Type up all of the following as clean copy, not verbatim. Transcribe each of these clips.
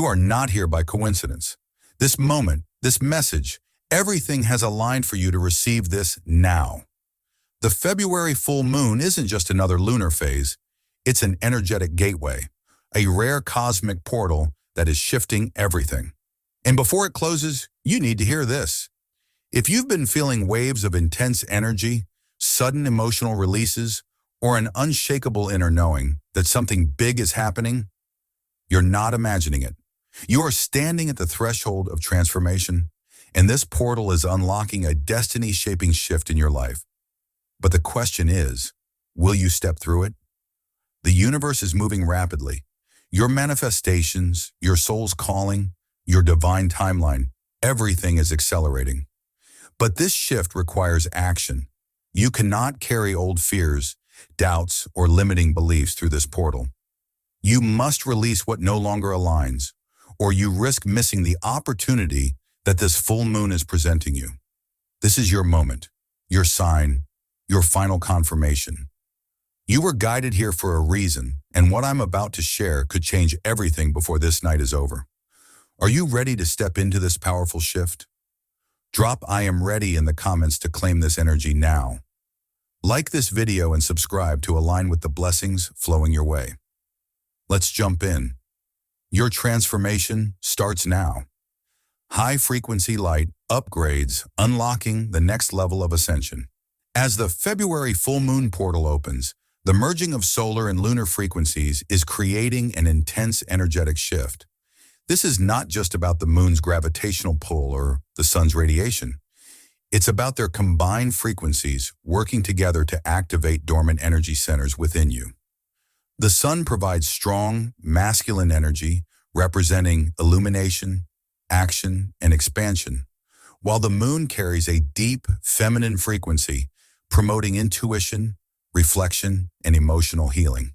You are not here by coincidence. This moment, this message, everything has aligned for you to receive this now. The February full moon isn't just another lunar phase. It's an energetic gateway, a rare cosmic portal that is shifting everything. And before it closes, you need to hear this. If you've been feeling waves of intense energy, sudden emotional releases, or an unshakable inner knowing that something big is happening, you're not imagining it. You are standing at the threshold of transformation, and this portal is unlocking a destiny-shaping shift in your life. But the question is, will you step through it? The universe is moving rapidly. Your manifestations, your soul's calling, your divine timeline, everything is accelerating. But this shift requires action. You cannot carry old fears, doubts, or limiting beliefs through this portal. You must release what no longer aligns, or you risk missing the opportunity that this full moon is presenting you. This is your moment, your sign, your final confirmation. You were guided here for a reason, and what I'm about to share could change everything before this night is over. Are you ready to step into this powerful shift? Drop "I am ready" in the comments to claim this energy now. Like this video and subscribe to align with the blessings flowing your way. Let's jump in. Your transformation starts now. High-frequency light upgrades, unlocking the next level of ascension. As the February full moon portal opens, the merging of solar and lunar frequencies is creating an intense energetic shift. This is not just about the moon's gravitational pull or the sun's radiation. It's about their combined frequencies working together to activate dormant energy centers within you. The sun provides strong, masculine energy, representing illumination, action, and expansion, while the moon carries a deep, feminine frequency, promoting intuition, reflection, and emotional healing.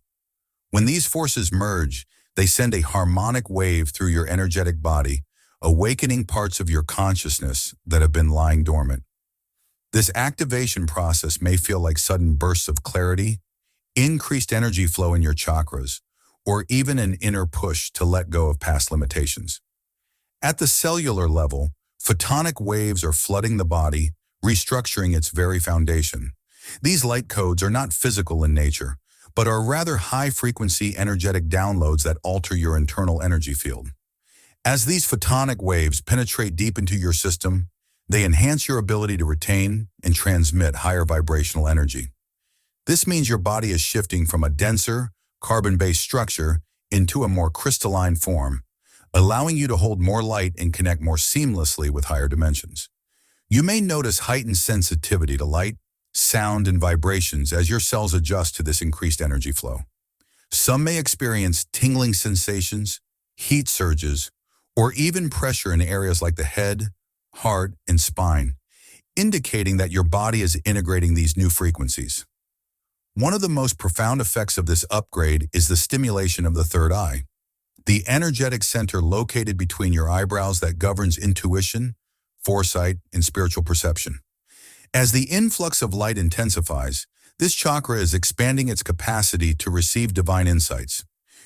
When these forces merge, they send a harmonic wave through your energetic body, awakening parts of your consciousness that have been lying dormant. This activation process may feel like sudden bursts of clarity, increased energy flow in your chakras, or even an inner push to let go of past limitations. At the cellular level, photonic waves are flooding the body, restructuring its very foundation. These light codes are not physical in nature, but are rather high-frequency energetic downloads that alter your internal energy field. As these photonic waves penetrate deep into your system, they enhance your ability to retain and transmit higher vibrational energy. This means your body is shifting from a denser, carbon-based structure into a more crystalline form, allowing you to hold more light and connect more seamlessly with higher dimensions. You may notice heightened sensitivity to light, sound, and vibrations as your cells adjust to this increased energy flow. Some may experience tingling sensations, heat surges, or even pressure in areas like the head, heart, and spine, indicating that your body is integrating these new frequencies. One of the most profound effects of this upgrade is the stimulation of the third eye, the energetic center located between your eyebrows that governs intuition, foresight, and spiritual perception. As the influx of light intensifies, this chakra is expanding its capacity to receive divine insights.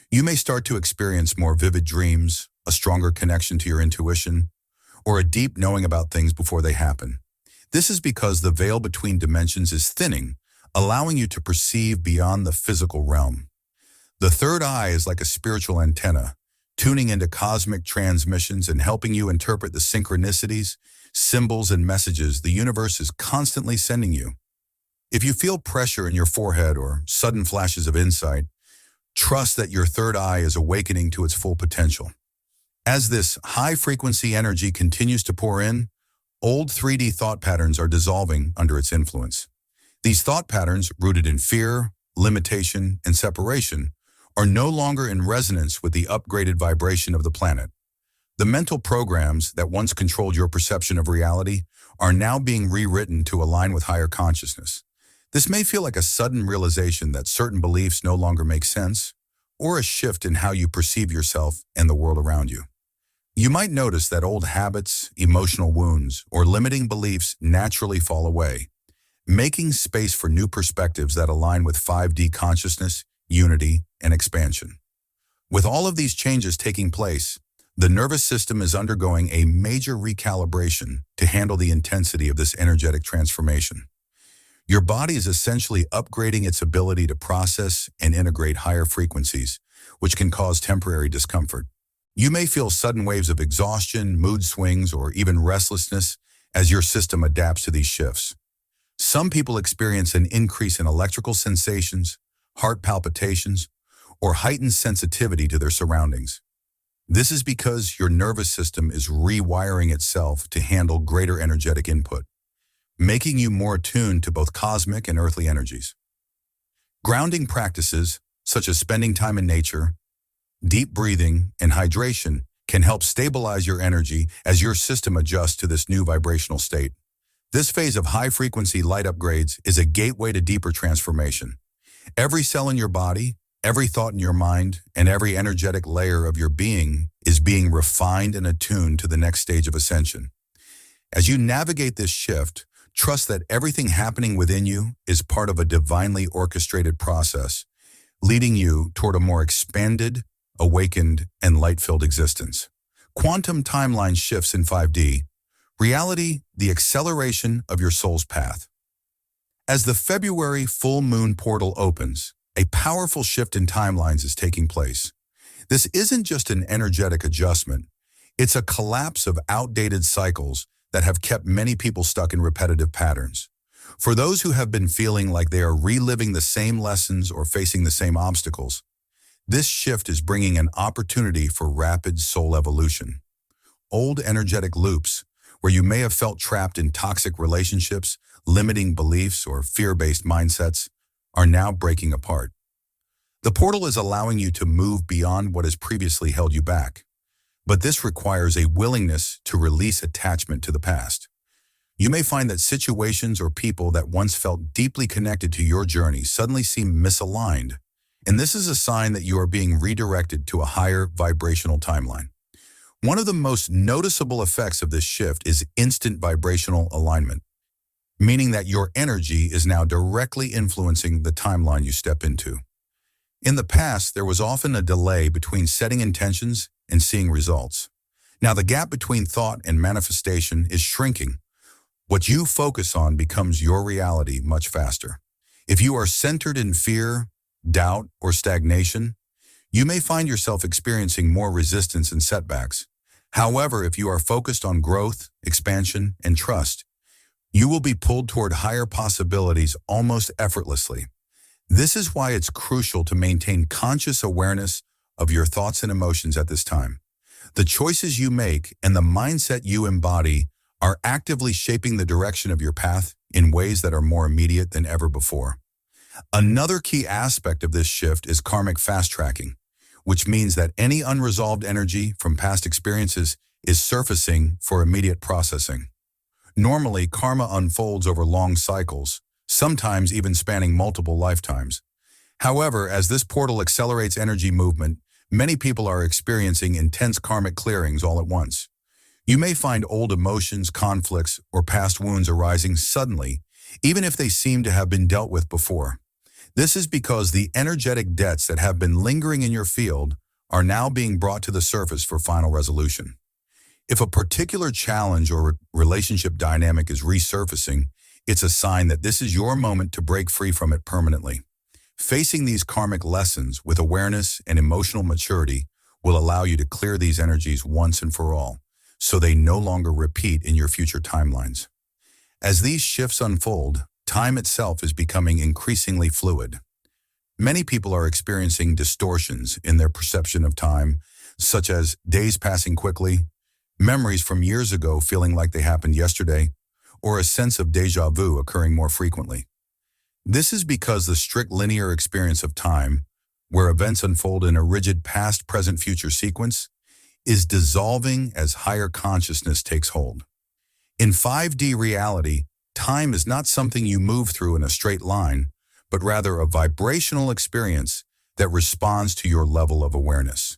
You may start to experience more vivid dreams, a stronger connection to your intuition, or a deep knowing about things before they happen. This is because the veil between dimensions is thinning, allowing you to perceive beyond the physical realm. The third eye is like a spiritual antenna, tuning into cosmic transmissions and helping you interpret the synchronicities, symbols, and messages the universe is constantly sending you. If you feel pressure in your forehead or sudden flashes of insight, trust that your third eye is awakening to its full potential. As this high-frequency energy continues to pour in, old 3D thought patterns are dissolving under its influence. These thought patterns, rooted in fear, limitation, and separation, are no longer in resonance with the upgraded vibration of the planet. The mental programs that once controlled your perception of reality are now being rewritten to align with higher consciousness. This may feel like a sudden realization that certain beliefs no longer make sense, or a shift in how you perceive yourself and the world around you. You might notice that old habits, emotional wounds, or limiting beliefs naturally fall away, making space for new perspectives that align with 5D consciousness, unity, and expansion. With all of these changes taking place, The nervous system is undergoing a major recalibration to handle the intensity of this energetic transformation. Your body is essentially upgrading its ability to process and integrate higher frequencies, which can cause temporary discomfort. You may feel sudden waves of exhaustion, mood swings, or even restlessness as your system adapts to these shifts. Some people experience an increase in electrical sensations, heart palpitations, or heightened sensitivity to their surroundings. This is because your nervous system is rewiring itself to handle greater energetic input, making you more attuned to both cosmic and earthly energies. Grounding practices, such as spending time in nature, deep breathing, and hydration, can help stabilize your energy as your system adjusts to this new vibrational state. This phase of high-frequency light upgrades is a gateway to deeper transformation. Every cell in your body, every thought in your mind, and every energetic layer of your being is being refined and attuned to the next stage of ascension. As you navigate this shift, trust that everything happening within you is part of a divinely orchestrated process, leading you toward a more expanded, awakened, and light-filled existence. Quantum timeline shifts in 5D. Reality, the acceleration of your soul's path. As the February full moon portal opens, a powerful shift in timelines is taking place. This isn't just an energetic adjustment. It's a collapse of outdated cycles that have kept many people stuck in repetitive patterns. For those who have been feeling like they are reliving the same lessons or facing the same obstacles, this shift is bringing an opportunity for rapid soul evolution. Old energetic loops, where you may have felt trapped in toxic relationships, limiting beliefs, or fear-based mindsets, are now breaking apart. The portal is allowing you to move beyond what has previously held you back, but this requires a willingness to release attachment to the past. You may find that situations or people that once felt deeply connected to your journey suddenly seem misaligned, and this is a sign that you are being redirected to a higher vibrational timeline. One of the most noticeable effects of this shift is instant vibrational alignment, meaning that your energy is now directly influencing the timeline you step into. In the past, there was often a delay between setting intentions and seeing results. Now the gap between thought and manifestation is shrinking. What you focus on becomes your reality much faster. If you are centered in fear, doubt, or stagnation, you may find yourself experiencing more resistance and setbacks. However, if you are focused on growth, expansion, and trust, you will be pulled toward higher possibilities almost effortlessly. This is why it's crucial to maintain conscious awareness of your thoughts and emotions at this time. The choices you make and the mindset you embody are actively shaping the direction of your path in ways that are more immediate than ever before. Another key aspect of this shift is karmic fast-tracking, which means that any unresolved energy from past experiences is surfacing for immediate processing. Normally, karma unfolds over long cycles, sometimes even spanning multiple lifetimes. However, as this portal accelerates energy movement, many people are experiencing intense karmic clearings all at once. You may find old emotions, conflicts, or past wounds arising suddenly, even if they seem to have been dealt with before. This is because the energetic debts that have been lingering in your field are now being brought to the surface for final resolution. If a particular challenge or relationship dynamic is resurfacing, it's a sign that this is your moment to break free from it permanently. Facing these karmic lessons with awareness and emotional maturity will allow you to clear these energies once and for all, so they no longer repeat in your future timelines. As these shifts unfold, time itself is becoming increasingly fluid. Many people are experiencing distortions in their perception of time, such as days passing quickly, memories from years ago feeling like they happened yesterday, or a sense of déjà vu occurring more frequently. This is because the strict linear experience of time, where events unfold in a rigid past, present, future sequence, is dissolving as higher consciousness takes hold. In 5D reality, time is not something you move through in a straight line, but rather a vibrational experience that responds to your level of awareness.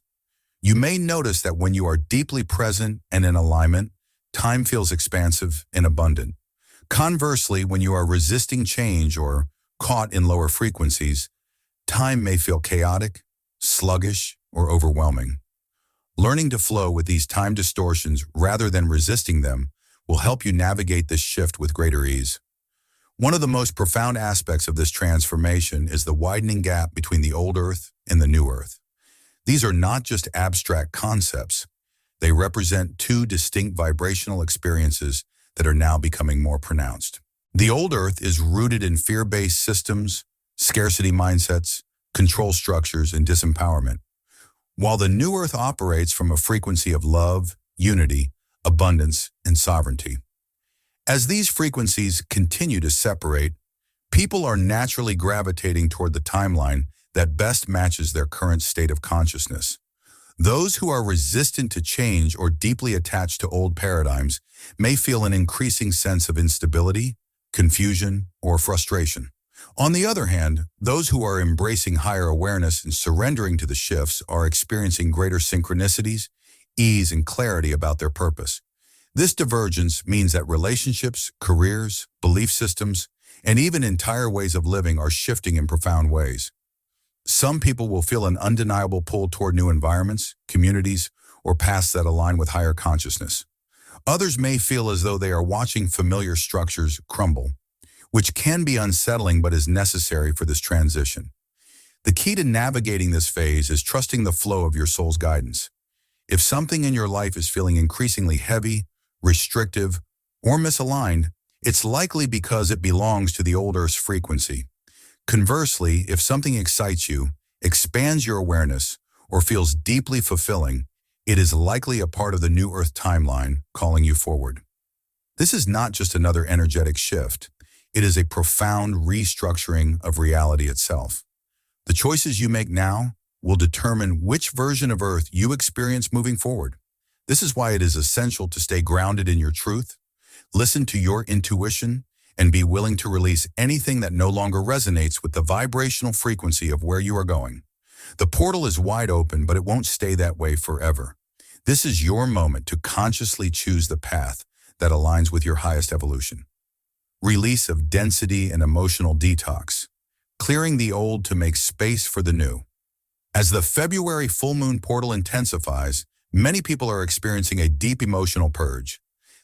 You may notice that when you are deeply present and in alignment, time feels expansive and abundant. Conversely, when you are resisting change or caught in lower frequencies, time may feel chaotic, sluggish, or overwhelming. Learning to flow with these time distortions rather than resisting them will help you navigate this shift with greater ease. One of the most profound aspects of this transformation is the widening gap between the old Earth and the new Earth. These are not just abstract concepts. They represent two distinct vibrational experiences that are now becoming more pronounced. The old Earth is rooted in fear-based systems, scarcity mindsets, control structures, and disempowerment, while the new Earth operates from a frequency of love, unity, abundance, and sovereignty. As these frequencies continue to separate, people are naturally gravitating toward the timeline that best matches their current state of consciousness. Those who are resistant to change or deeply attached to old paradigms may feel an increasing sense of instability, confusion, or frustration. On the other hand, those who are embracing higher awareness and surrendering to the shifts are experiencing greater synchronicities, ease, and clarity about their purpose. This divergence means that relationships, careers, belief systems, and even entire ways of living are shifting in profound ways. Some people will feel an undeniable pull toward new environments, communities, or paths that align with higher consciousness. Others may feel as though they are watching familiar structures crumble, which can be unsettling but is necessary for this transition. The key to navigating this phase is trusting the flow of your soul's guidance. If something in your life is feeling increasingly heavy, restrictive, or misaligned, it's likely because it belongs to the old Earth's frequency. Conversely, if something excites you, expands your awareness, or feels deeply fulfilling, it is likely a part of the new Earth timeline calling you forward. This is not just another energetic shift. It is a profound restructuring of reality itself. The choices you make now will determine which version of Earth you experience moving forward. This is why it is essential to stay grounded in your truth, listen to your intuition, and be willing to release anything that no longer resonates with the vibrational frequency of where you are going. The portal is wide open, but it won't stay that way forever. This is your moment to consciously choose the path that aligns with your highest evolution. Release of density and emotional detox, clearing the old to make space for the new. As the February full moon portal intensifies, many people are experiencing a deep emotional purge.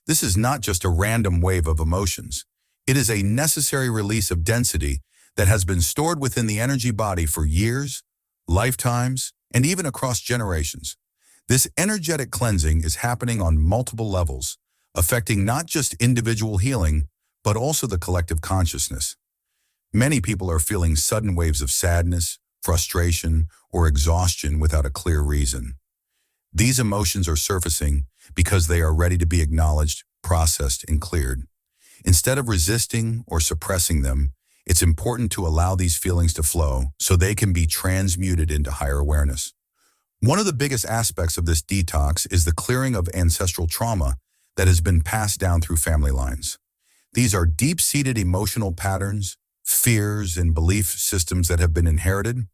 This is not just a random wave of emotions. It is a necessary release of density that has been stored within the energy body for years, lifetimes, and even across generations. This energetic cleansing is happening on multiple levels, affecting not just individual healing, but also the collective consciousness. Many people are feeling sudden waves of sadness, frustration, or exhaustion without a clear reason. These emotions are surfacing because they are ready to be acknowledged, processed, and cleared. Instead of resisting or suppressing them, it's important to allow these feelings to flow so they can be transmuted into higher awareness. One of the biggest aspects of this detox is the clearing of ancestral trauma that has been passed down through family lines. These are deep-seated emotional patterns, fears, and belief systems that have been inherited,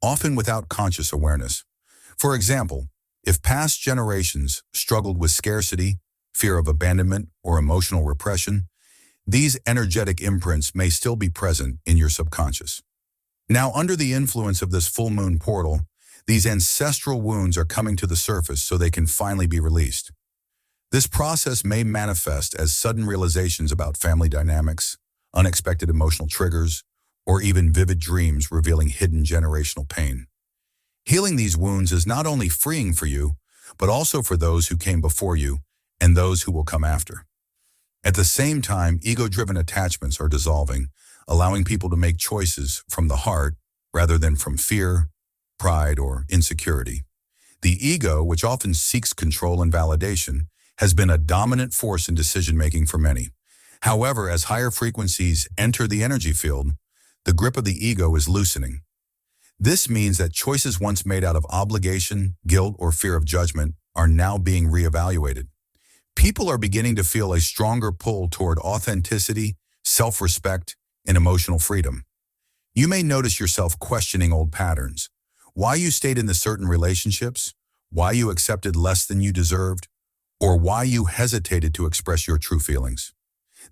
often without conscious awareness. For example, if past generations struggled with scarcity, fear of abandonment, or emotional repression, these energetic imprints may still be present in your subconscious. Now, under the influence of this full moon portal, these ancestral wounds are coming to the surface so they can finally be released. This process may manifest as sudden realizations about family dynamics, unexpected emotional triggers, or even vivid dreams revealing hidden generational pain. Healing these wounds is not only freeing for you, but also for those who came before you and those who will come after. At the same time, ego-driven attachments are dissolving, allowing people to make choices from the heart rather than from fear, pride, or insecurity. The ego, which often seeks control and validation, has been a dominant force in decision-making for many. However, as higher frequencies enter the energy field, the grip of the ego is loosening. This means that choices once made out of obligation, guilt, or fear of judgment are now being reevaluated. People are beginning to feel a stronger pull toward authenticity, self-respect, and emotional freedom. You may notice yourself questioning old patterns, why you stayed in the certain relationships, why you accepted less than you deserved, or why you hesitated to express your true feelings.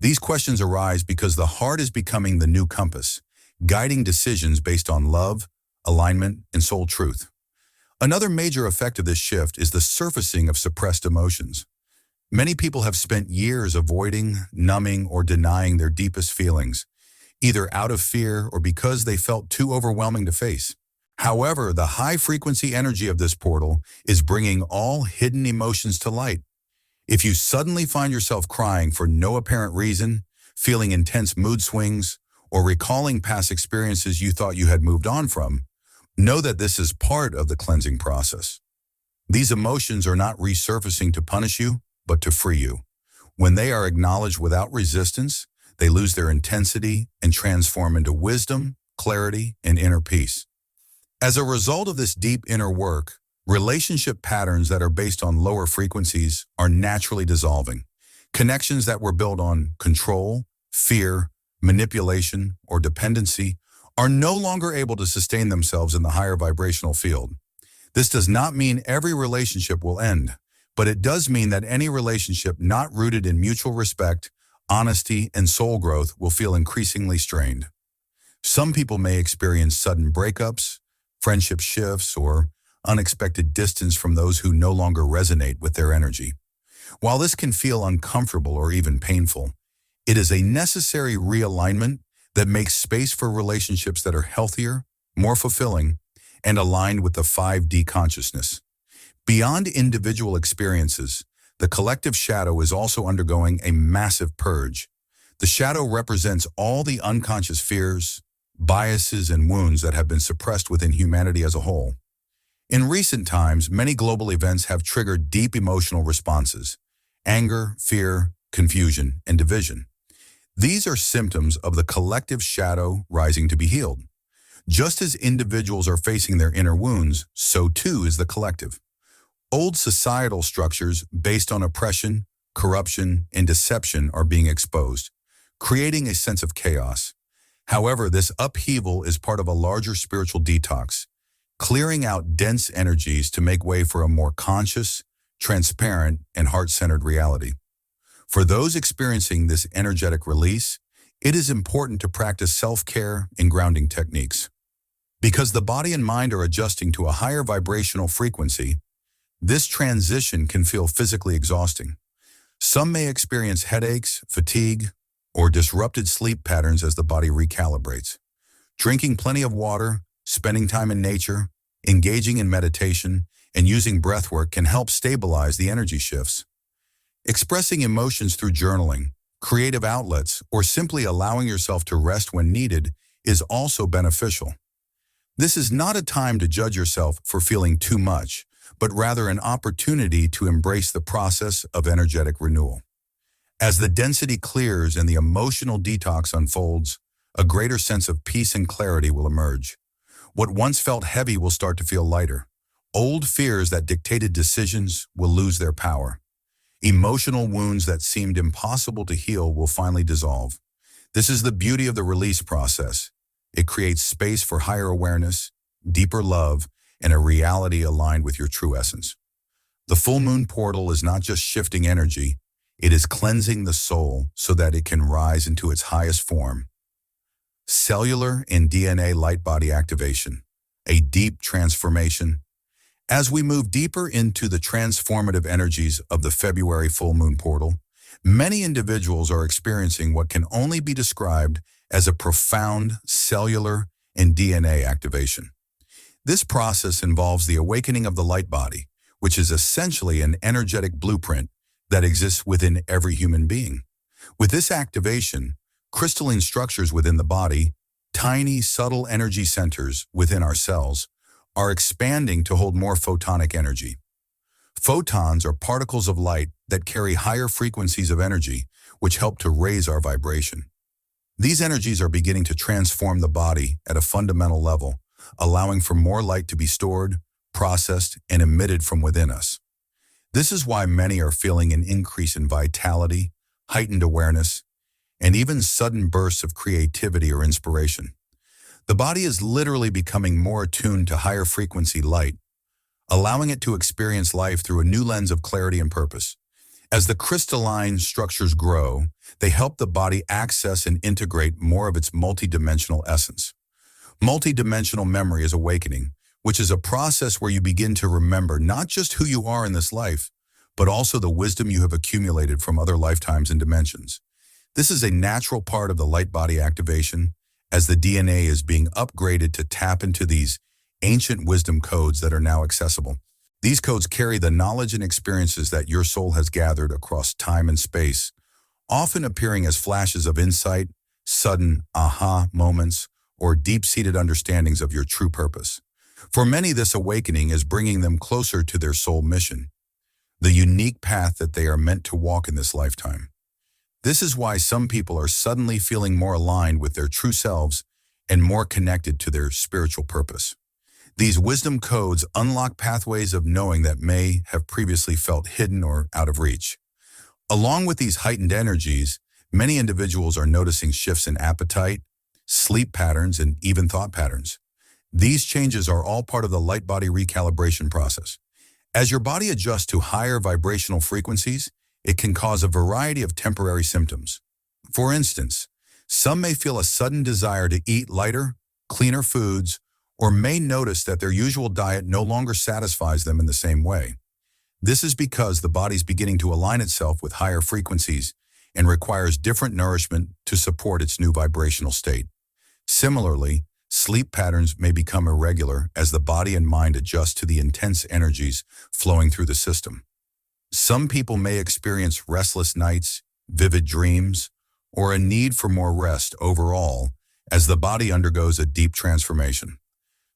These questions arise because the heart is becoming the new compass, guiding decisions based on love, alignment, and soul truth. Another major effect of this shift is the surfacing of suppressed emotions. Many people have spent years avoiding, numbing, or denying their deepest feelings, either out of fear or because they felt too overwhelming to face. However, the high-frequency energy of this portal is bringing all hidden emotions to light. If you suddenly find yourself crying for no apparent reason, feeling intense mood swings, or recalling past experiences you thought you had moved on from, know that this is part of the cleansing process. These emotions are not resurfacing to punish you, but to free you. When they are acknowledged without resistance, they lose their intensity and transform into wisdom, clarity, and inner peace. As a result of this deep inner work, relationship patterns that are based on lower frequencies are naturally dissolving. Connections that were built on control, fear, manipulation, or dependency are no longer able to sustain themselves in the higher vibrational field. This does not mean every relationship will end, but it does mean that any relationship not rooted in mutual respect, honesty, and soul growth will feel increasingly strained. Some people may experience sudden breakups, friendship shifts, or unexpected distance from those who no longer resonate with their energy. While this can feel uncomfortable or even painful, it is a necessary realignment that makes space for relationships that are healthier, more fulfilling, and aligned with the 5D consciousness. Beyond individual experiences, the collective shadow is also undergoing a massive purge. The shadow represents all the unconscious fears, biases, and wounds that have been suppressed within humanity as a whole. In recent times, many global events have triggered deep emotional responses: anger, fear, confusion, and division. These are symptoms of the collective shadow rising to be healed. Just as individuals are facing their inner wounds, so too is the collective. Old societal structures based on oppression, corruption, and deception are being exposed, creating a sense of chaos. However, this upheaval is part of a larger spiritual detox, clearing out dense energies to make way for a more conscious, transparent, and heart-centered reality. For those experiencing this energetic release, it is important to practice self-care and grounding techniques. Because the body and mind are adjusting to a higher vibrational frequency, this transition can feel physically exhausting. Some may experience headaches, fatigue, or disrupted sleep patterns as the body recalibrates. Drinking plenty of water, spending time in nature, engaging in meditation, and using breathwork can help stabilize the energy shifts. Expressing emotions through journaling, creative outlets, or simply allowing yourself to rest when needed is also beneficial. This is not a time to judge yourself for feeling too much, but rather an opportunity to embrace the process of energetic renewal. As the density clears and the emotional detox unfolds, a greater sense of peace and clarity will emerge. What once felt heavy will start to feel lighter. Old fears that dictated decisions will lose their power. Emotional wounds that seemed impossible to heal will finally dissolve. This is the beauty of the release process. It creates space for higher awareness, deeper love, and a reality aligned with your true essence. The full moon portal is not just shifting energy, it is cleansing the soul so that it can rise into its highest form. Cellular and DNA light body activation, a deep transformation. As we move deeper into the transformative energies of the February full moon portal, many individuals are experiencing what can only be described as a profound cellular and DNA activation. This process involves the awakening of the light body, which is essentially an energetic blueprint that exists within every human being. With this activation, crystalline structures within the body, tiny, subtle energy centers within our cells, are expanding to hold more photonic energy. Photons are particles of light that carry higher frequencies of energy, which help to raise our vibration. These energies are beginning to transform the body at a fundamental level, allowing for more light to be stored, processed, and emitted from within us. This is why many are feeling an increase in vitality, heightened awareness, and even sudden bursts of creativity or inspiration. The body is literally becoming more attuned to higher frequency light, allowing it to experience life through a new lens of clarity and purpose. As the crystalline structures grow, they help the body access and integrate more of its multidimensional essence. Multidimensional memory is awakening, which is a process where you begin to remember not just who you are in this life, but also the wisdom you have accumulated from other lifetimes and dimensions. This is a natural part of the light body activation, as the DNA is being upgraded to tap into these ancient wisdom codes that are now accessible. These codes carry the knowledge and experiences that your soul has gathered across time and space, often appearing as flashes of insight, sudden aha moments, or deep-seated understandings of your true purpose. For many, this awakening is bringing them closer to their soul mission, the unique path that they are meant to walk in this lifetime. This is why some people are suddenly feeling more aligned with their true selves and more connected to their spiritual purpose. These wisdom codes unlock pathways of knowing that may have previously felt hidden or out of reach. Along with these heightened energies, many individuals are noticing shifts in appetite, sleep patterns, and even thought patterns. These changes are all part of the light body recalibration process. As your body adjusts to higher vibrational frequencies, it can cause a variety of temporary symptoms. For instance, some may feel a sudden desire to eat lighter, cleaner foods, or may notice that their usual diet no longer satisfies them in the same way. This is because the body's beginning to align itself with higher frequencies and requires different nourishment to support its new vibrational state. Similarly, sleep patterns may become irregular as the body and mind adjust to the intense energies flowing through the system. Some people may experience restless nights, vivid dreams, or a need for more rest overall as the body undergoes a deep transformation.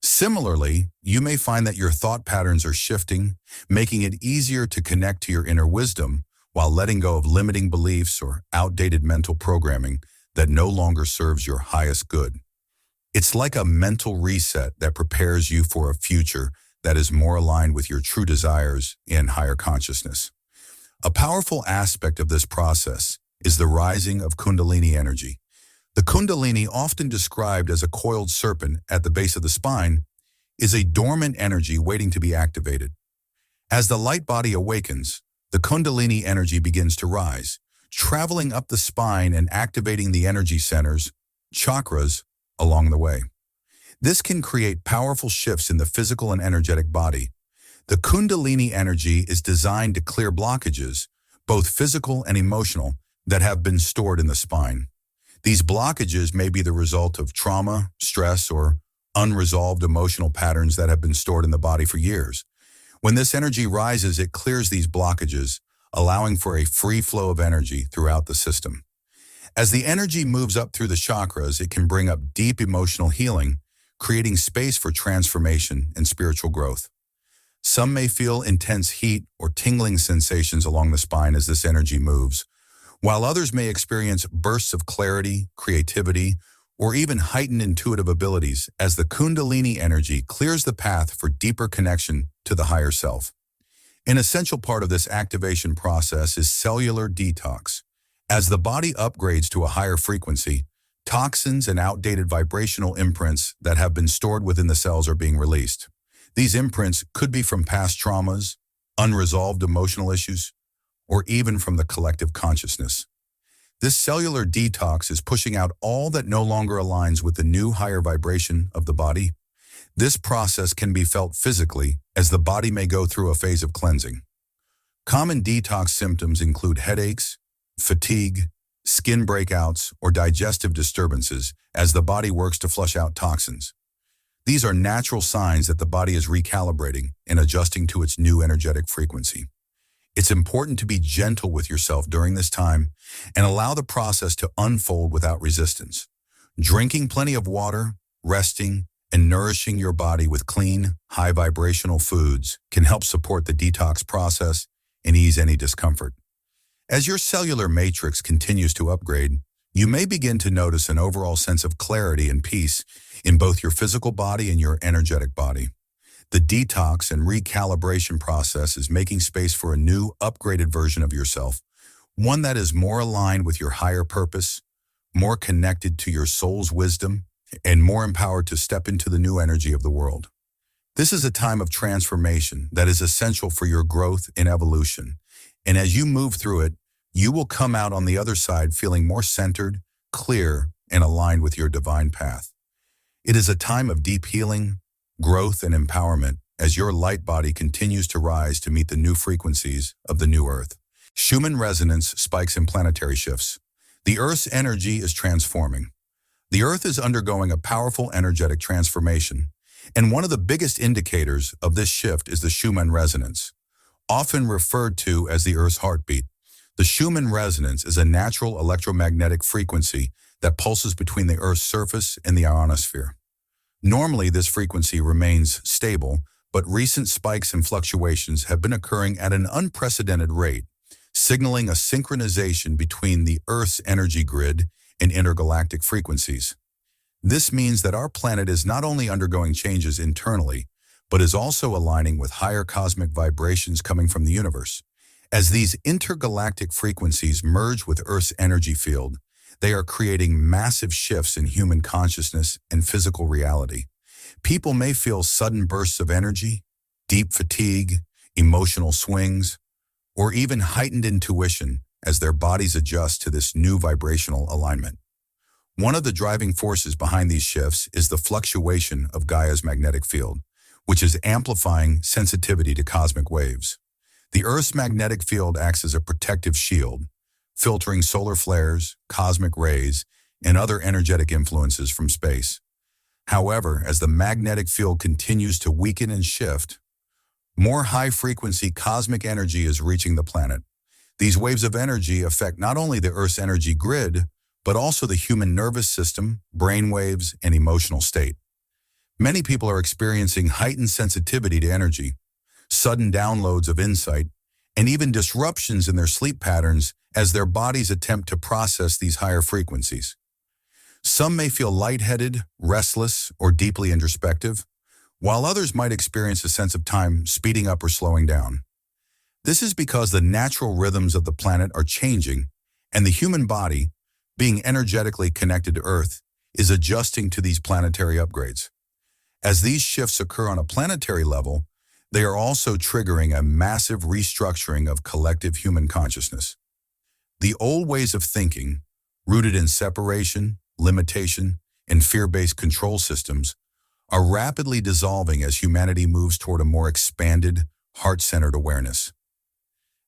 Similarly, you may find that your thought patterns are shifting, making it easier to connect to your inner wisdom while letting go of limiting beliefs or outdated mental programming that no longer serves your highest good. It's like a mental reset that prepares you for a future that is more aligned with your true desires and higher consciousness. A powerful aspect of this process is the rising of Kundalini energy. The Kundalini, often described as a coiled serpent at the base of the spine, is a dormant energy waiting to be activated. As the light body awakens, the Kundalini energy begins to rise, traveling up the spine and activating the energy centers, chakras, along the way. This can create powerful shifts in the physical and energetic body. The Kundalini energy is designed to clear blockages, both physical and emotional, that have been stored in the spine. These blockages may be the result of trauma, stress, or unresolved emotional patterns that have been stored in the body for years. When this energy rises, it clears these blockages, allowing for a free flow of energy throughout the system. As the energy moves up through the chakras, it can bring up deep emotional healing, creating space for transformation and spiritual growth. Some may feel intense heat or tingling sensations along the spine as this energy moves, while others may experience bursts of clarity, creativity, or even heightened intuitive abilities as the Kundalini energy clears the path for deeper connection to the higher self. An essential part of this activation process is cellular detox. As the body upgrades to a higher frequency, toxins and outdated vibrational imprints that have been stored within the cells are being released. These imprints could be from past traumas, unresolved emotional issues, or even from the collective consciousness. This cellular detox is pushing out all that no longer aligns with the new higher vibration of the body. This process can be felt physically as the body may go through a phase of cleansing. Common detox symptoms include headaches, fatigue, skin breakouts, or digestive disturbances as the body works to flush out toxins. These are natural signs that the body is recalibrating and adjusting to its new energetic frequency. It's important to be gentle with yourself during this time and allow the process to unfold without resistance. Drinking plenty of water, resting, and nourishing your body with clean, high vibrational foods can help support the detox process and ease any discomfort. As your cellular matrix continues to upgrade, you may begin to notice an overall sense of clarity and peace in both your physical body and your energetic body. The detox and recalibration process is making space for a new, upgraded version of yourself, one that is more aligned with your higher purpose, more connected to your soul's wisdom, and more empowered to step into the new energy of the world. This is a time of transformation that is essential for your growth and evolution, and as you move through it, you will come out on the other side feeling more centered, clear, and aligned with your divine path. It is a time of deep healing, growth, and empowerment as your light body continues to rise to meet the new frequencies of the new Earth. Schumann resonance spikes and planetary shifts. The Earth's energy is transforming. The Earth is undergoing a powerful energetic transformation, and one of the biggest indicators of this shift is the Schumann resonance, often referred to as the Earth's heartbeat. The Schumann resonance is a natural electromagnetic frequency that pulses between the Earth's surface and the ionosphere. Normally, this frequency remains stable, but recent spikes and fluctuations have been occurring at an unprecedented rate, signaling a synchronization between the Earth's energy grid and intergalactic frequencies. This means that our planet is not only undergoing changes internally, but is also aligning with higher cosmic vibrations coming from the universe. As these intergalactic frequencies merge with Earth's energy field, they are creating massive shifts in human consciousness and physical reality. People may feel sudden bursts of energy, deep fatigue, emotional swings, or even heightened intuition as their bodies adjust to this new vibrational alignment. One of the driving forces behind these shifts is the fluctuation of Gaia's magnetic field, which is amplifying sensitivity to cosmic waves. The Earth's magnetic field acts as a protective shield, filtering solar flares, cosmic rays, and other energetic influences from space. However, as the magnetic field continues to weaken and shift, more high-frequency cosmic energy is reaching the planet. These waves of energy affect not only the Earth's energy grid, but also the human nervous system, brain waves, and emotional state. Many people are experiencing heightened sensitivity to energy, sudden downloads of insight, and even disruptions in their sleep patterns as their bodies attempt to process these higher frequencies. Some may feel lightheaded, restless, or deeply introspective, while others might experience a sense of time speeding up or slowing down. This is because the natural rhythms of the planet are changing, and the human body, being energetically connected to Earth, is adjusting to these planetary upgrades. As these shifts occur on a planetary level, they are also triggering a massive restructuring of collective human consciousness. The old ways of thinking, rooted in separation, limitation, and fear-based control systems, are rapidly dissolving as humanity moves toward a more expanded, heart-centered awareness.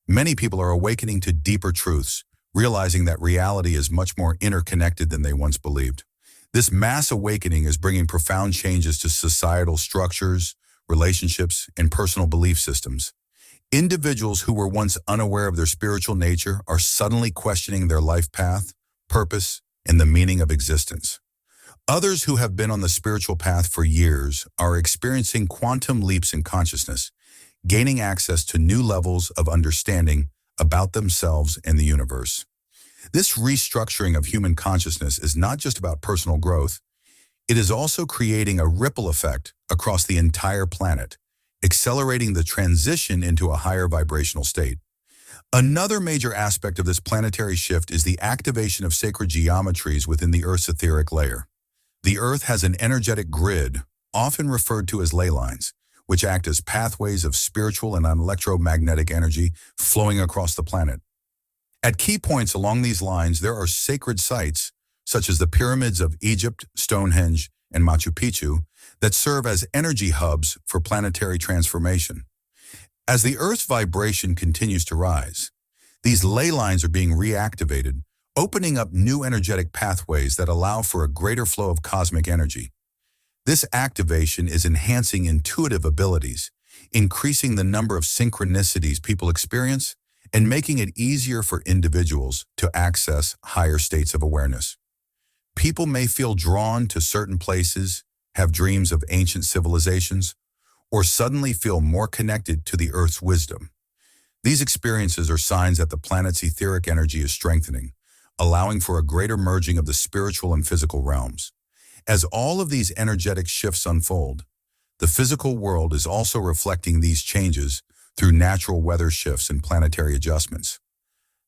Many people are awakening to deeper truths, realizing that reality is much more interconnected than they once believed. This mass awakening is bringing profound changes to societal structures, relationships, and personal belief systems. Individuals who were once unaware of their spiritual nature are suddenly questioning their life path, purpose, and the meaning of existence. Others who have been on the spiritual path for years are experiencing quantum leaps in consciousness, gaining access to new levels of understanding about themselves and the universe. This restructuring of human consciousness is not just about personal growth, it is also creating a ripple effect across the entire planet, accelerating the transition into a higher vibrational state. Another major aspect of this planetary shift is the activation of sacred geometries within the Earth's etheric layer. The Earth has an energetic grid, often referred to as ley lines, which act as pathways of spiritual and electromagnetic energy flowing across the planet. At key points along these lines, there are sacred sites, such as the pyramids of Egypt, Stonehenge, and Machu Picchu, that serve as energy hubs for planetary transformation. As the Earth's vibration continues to rise, these ley lines are being reactivated, opening up new energetic pathways that allow for a greater flow of cosmic energy. This activation is enhancing intuitive abilities, increasing the number of synchronicities people experience, and making it easier for individuals to access higher states of awareness. People may feel drawn to certain places, have dreams of ancient civilizations, or suddenly feel more connected to the Earth's wisdom. These experiences are signs that the planet's etheric energy is strengthening, allowing for a greater merging of the spiritual and physical realms. As all of these energetic shifts unfold, the physical world is also reflecting these changes through natural weather shifts and planetary adjustments.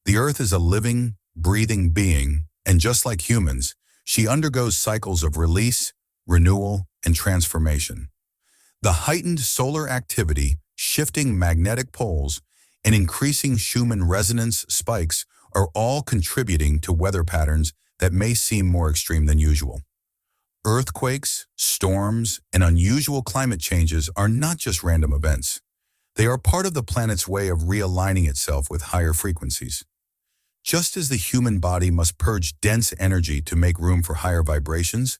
The Earth is a living, breathing being, and just like humans, she undergoes cycles of release, renewal, and transformation. The heightened solar activity, shifting magnetic poles, and increasing Schumann resonance spikes are all contributing to weather patterns that may seem more extreme than usual. Earthquakes, storms, and unusual climate changes are not just random events. They are part of the planet's way of realigning itself with higher frequencies. Just as the human body must purge dense energy to make room for higher vibrations,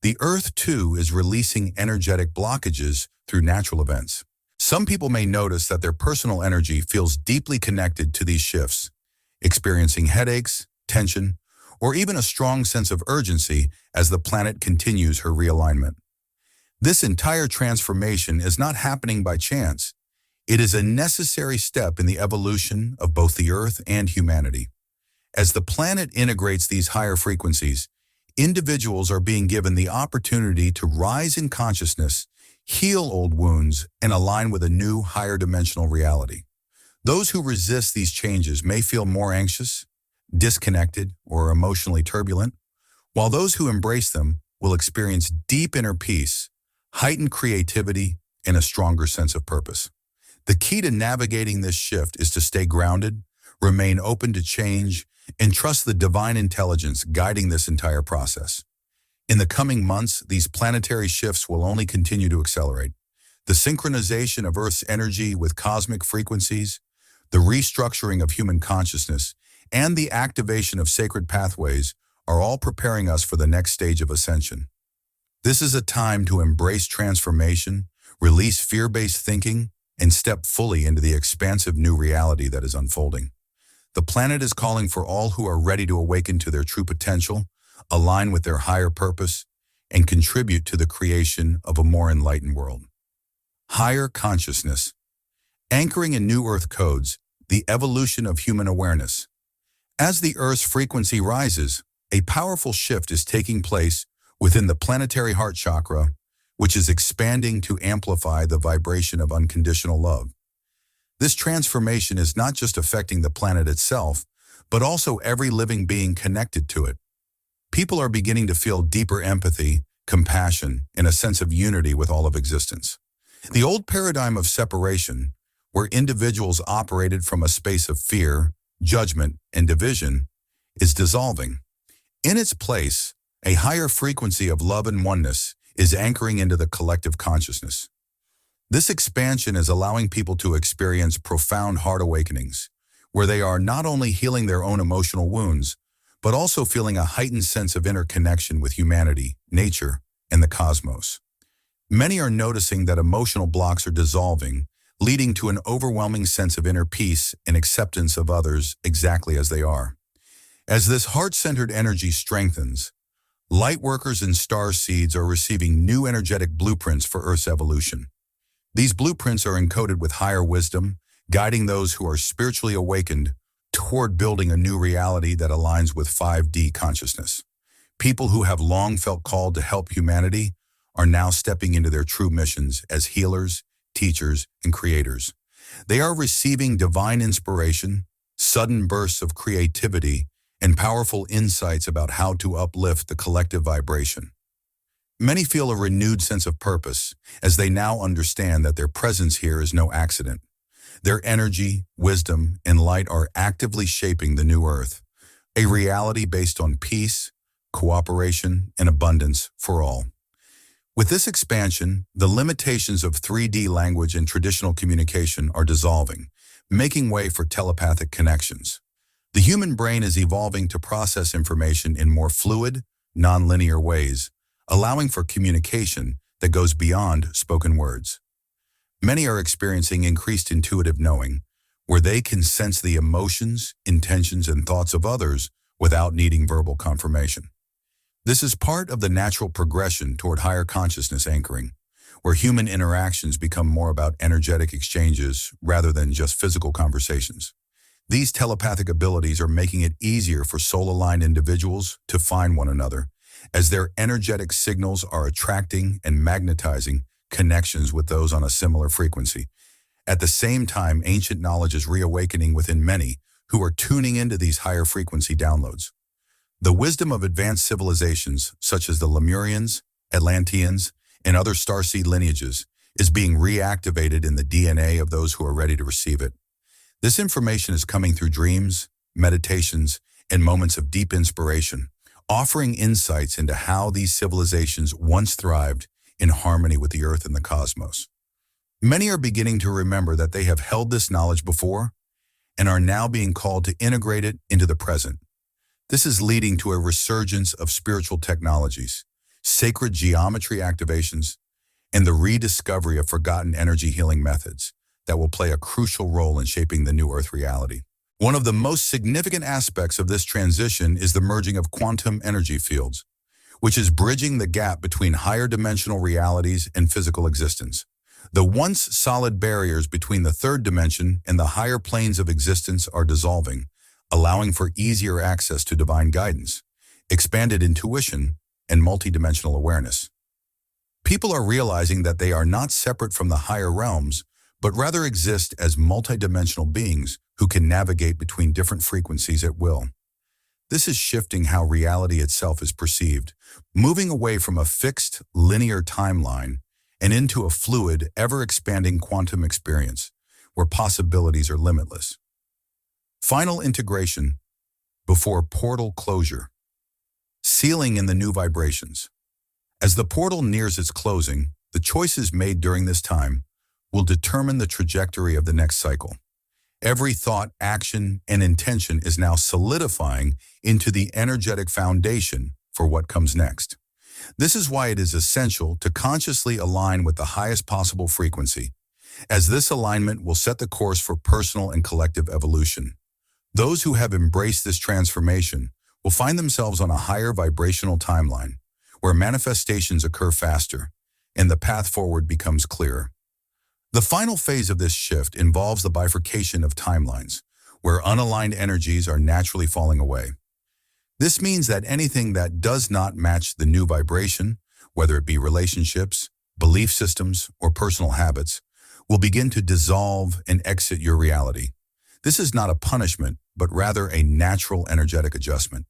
the Earth too is releasing energetic blockages through natural events. Some people may notice that their personal energy feels deeply connected to these shifts, experiencing headaches, tension, or even a strong sense of urgency as the planet continues her realignment. This entire transformation is not happening by chance. It is a necessary step in the evolution of both the Earth and humanity. As the planet integrates these higher frequencies, individuals are being given the opportunity to rise in consciousness, heal old wounds, and align with a new, higher dimensional reality. Those who resist these changes may feel more anxious, disconnected, or emotionally turbulent, while those who embrace them will experience deep inner peace, heightened creativity, and a stronger sense of purpose. The key to navigating this shift is to stay grounded, remain open to change, and trust the divine intelligence guiding this entire process. In the coming months, these planetary shifts will only continue to accelerate. The synchronization of Earth's energy with cosmic frequencies, the restructuring of human consciousness, and the activation of sacred pathways are all preparing us for the next stage of ascension. This is a time to embrace transformation, release fear-based thinking, and step fully into the expansive new reality that is unfolding. The planet is calling for all who are ready to awaken to their true potential, align with their higher purpose, and contribute to the creation of a more enlightened world. Higher consciousness. Anchoring in new Earth codes, the evolution of human awareness. As the Earth's frequency rises, a powerful shift is taking place within the planetary heart chakra, which is expanding to amplify the vibration of unconditional love. This transformation is not just affecting the planet itself, but also every living being connected to it. People are beginning to feel deeper empathy, compassion, and a sense of unity with all of existence. The old paradigm of separation, where individuals operated from a space of fear, judgment, and division, is dissolving. In its place, a higher frequency of love and oneness is anchoring into the collective consciousness. This expansion is allowing people to experience profound heart awakenings, where they are not only healing their own emotional wounds, but also feeling a heightened sense of interconnection with humanity, nature, and the cosmos. Many are noticing that emotional blocks are dissolving, leading to an overwhelming sense of inner peace and acceptance of others exactly as they are. As this heart-centered energy strengthens, light workers and star seeds are receiving new energetic blueprints for Earth's evolution. These blueprints are encoded with higher wisdom, guiding those who are spiritually awakened toward building a new reality that aligns with 5D consciousness. People who have long felt called to help humanity are now stepping into their true missions as healers, teachers, and creators. They are receiving divine inspiration, sudden bursts of creativity, and powerful insights about how to uplift the collective vibration. Many feel a renewed sense of purpose as they now understand that their presence here is no accident. Their energy, wisdom, and light are actively shaping the new Earth, a reality based on peace, cooperation, and abundance for all. With this expansion, the limitations of 3D language and traditional communication are dissolving, making way for telepathic connections. The human brain is evolving to process information in more fluid, non-linear ways, allowing for communication that goes beyond spoken words. Many are experiencing increased intuitive knowing, where they can sense the emotions, intentions, and thoughts of others without needing verbal confirmation. This is part of the natural progression toward higher consciousness anchoring, where human interactions become more about energetic exchanges rather than just physical conversations. These telepathic abilities are making it easier for soul-aligned individuals to find one another, as their energetic signals are attracting and magnetizing connections with those on a similar frequency. At the same time, ancient knowledge is reawakening within many who are tuning into these higher frequency downloads. The wisdom of advanced civilizations, such as the Lemurians, Atlanteans, and other starseed lineages, is being reactivated in the DNA of those who are ready to receive it. This information is coming through dreams, meditations, and moments of deep inspiration, offering insights into how these civilizations once thrived in harmony with the Earth and the cosmos. Many are beginning to remember that they have held this knowledge before and are now being called to integrate it into the present. This is leading to a resurgence of spiritual technologies, sacred geometry activations, and the rediscovery of forgotten energy healing methods that will play a crucial role in shaping the new Earth reality. One of the most significant aspects of this transition is the merging of quantum energy fields, which is bridging the gap between higher dimensional realities and physical existence. The once solid barriers between the third dimension and the higher planes of existence are dissolving, allowing for easier access to divine guidance, expanded intuition, and multidimensional awareness. People are realizing that they are not separate from the higher realms, but rather exist as multidimensional beings who can navigate between different frequencies at will. This is shifting how reality itself is perceived, moving away from a fixed, linear timeline and into a fluid, ever-expanding quantum experience where possibilities are limitless. Final integration before portal closure. Sealing in the new vibrations. As the portal nears its closing, the choices made during this time will determine the trajectory of the next cycle. Every thought, action, and intention is now solidifying into the energetic foundation for what comes next. This is why it is essential to consciously align with the highest possible frequency, as this alignment will set the course for personal and collective evolution. Those who have embraced this transformation will find themselves on a higher vibrational timeline, where manifestations occur faster and the path forward becomes clearer. The final phase of this shift involves the bifurcation of timelines, where unaligned energies are naturally falling away. This means that anything that does not match the new vibration, whether it be relationships, belief systems, or personal habits, will begin to dissolve and exit your reality. This is not a punishment, but rather a natural energetic adjustment.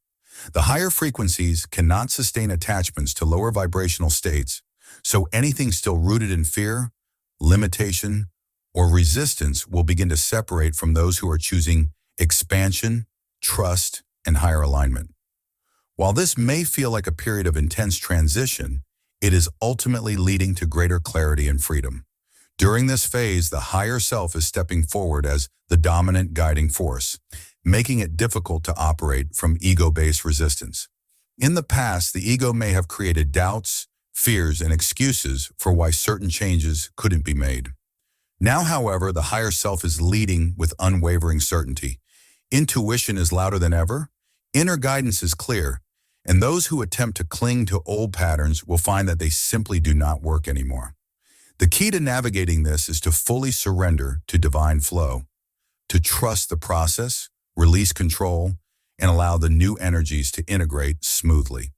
The higher frequencies cannot sustain attachments to lower vibrational states, so anything still rooted in fear, limitation, or resistance will begin to separate from those who are choosing expansion, trust, and higher alignment. While this may feel like a period of intense transition, it is ultimately leading to greater clarity and freedom. During this phase, the higher self is stepping forward as the dominant guiding force, making it difficult to operate from ego-based resistance. In the past, the ego may have created doubts, fears, and excuses for why certain changes couldn't be made. Now, however, the higher self is leading with unwavering certainty. Intuition is louder than ever, inner guidance is clear, and those who attempt to cling to old patterns will find that they simply do not work anymore. The key to navigating this is to fully surrender to divine flow, to trust the process, release control, and allow the new energies to integrate smoothly.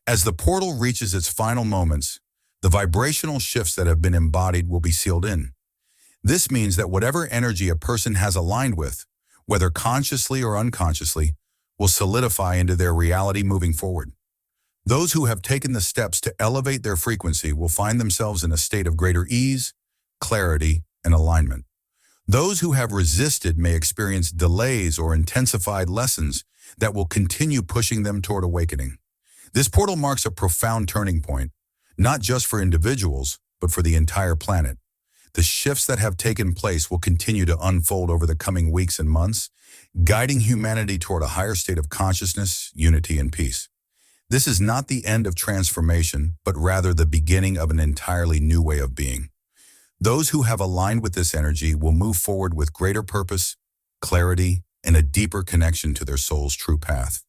As the portal reaches its final moments, the vibrational shifts that have been embodied will be sealed in. This means that whatever energy a person has aligned with, whether consciously or unconsciously, will solidify into their reality moving forward. Those who have taken the steps to elevate their frequency will find themselves in a state of greater ease, clarity, and alignment. Those who have resisted may experience delays or intensified lessons that will continue pushing them toward awakening. This portal marks a profound turning point, not just for individuals, but for the entire planet. The shifts that have taken place will continue to unfold over the coming weeks and months, guiding humanity toward a higher state of consciousness, unity, and peace. This is not the end of transformation, but rather the beginning of an entirely new way of being. Those who have aligned with this energy will move forward with greater purpose, clarity, and a deeper connection to their soul's true path.